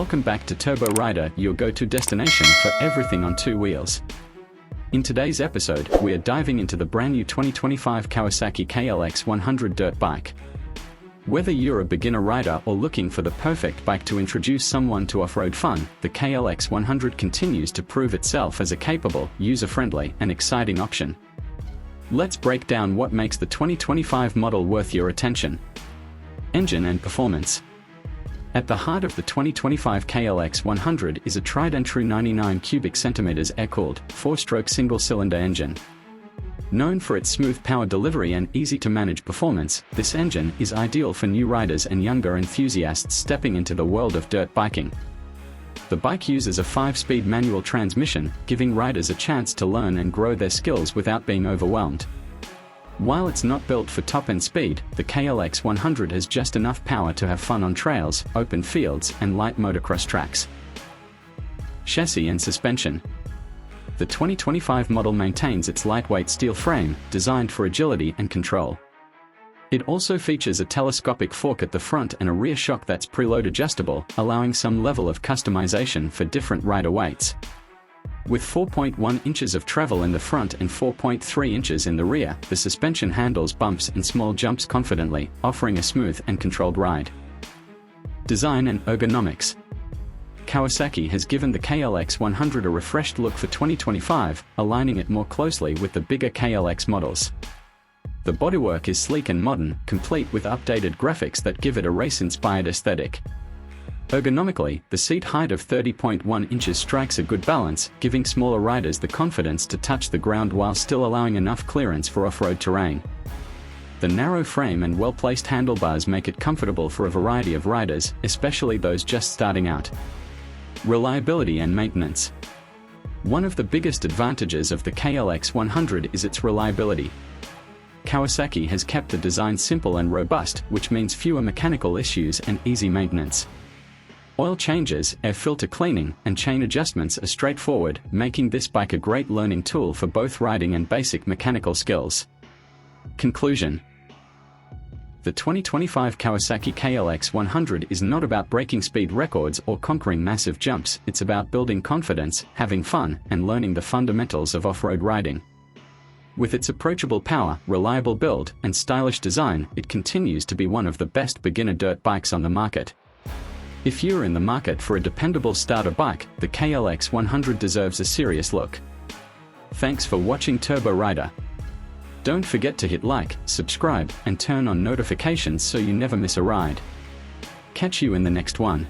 Welcome back to Turbo Rider, your go-to destination for everything on two wheels. In today's episode, we are diving into the brand new 2025 Kawasaki KLX100 dirt bike. Whether you're a beginner rider or looking for the perfect bike to introduce someone to off-road fun, the KLX100 continues to prove itself as a capable, user-friendly, and exciting option. Let's break down what makes the 2025 model worth your attention. Engine and performance. At the heart of the 2025 KLX100 is a tried and true 99 cubic centimeters air-cooled, 4-stroke single-cylinder engine. Known for its smooth power delivery and easy-to-manage performance, this engine is ideal for new riders and younger enthusiasts stepping into the world of dirt biking. The bike uses a 5-speed manual transmission, giving riders a chance to learn and grow their skills without being overwhelmed. While it's not built for top-end speed, the KLX100 has just enough power to have fun on trails, open fields, and light motocross tracks. Chassis and suspension. The 2025 model maintains its lightweight steel frame, designed for agility and control. It also features a telescopic fork at the front and a rear shock that's preload adjustable, allowing some level of customization for different rider weights. With 4.1 inches of travel in the front and 4.3 inches in the rear, the suspension handles bumps and small jumps confidently, offering a smooth and controlled ride. Design and ergonomics. Kawasaki has given the KLX100 a refreshed look for 2025, aligning it more closely with the bigger KLX models. The bodywork is sleek and modern, complete with updated graphics that give it a race-inspired aesthetic. Ergonomically, the seat height of 30.1 inches strikes a good balance, giving smaller riders the confidence to touch the ground while still allowing enough clearance for off-road terrain. The narrow frame and well-placed handlebars make it comfortable for a variety of riders, especially those just starting out. Reliability and maintenance. One of the biggest advantages of the KLX100 is its reliability. Kawasaki has kept the design simple and robust, which means fewer mechanical issues and easy maintenance. Oil changes, air filter cleaning, and chain adjustments are straightforward, making this bike a great learning tool for both riding and basic mechanical skills. Conclusion. The 2025 Kawasaki KLX100 is not about breaking speed records or conquering massive jumps, it's about building confidence, having fun, and learning the fundamentals of off-road riding. With its approachable power, reliable build, and stylish design, it continues to be one of the best beginner dirt bikes on the market. If you're in the market for a dependable starter bike, the KLX100 deserves a serious look. Thanks for watching Turbo Rider. Don't forget to hit like, subscribe, and turn on notifications so you never miss a ride. Catch you in the next one.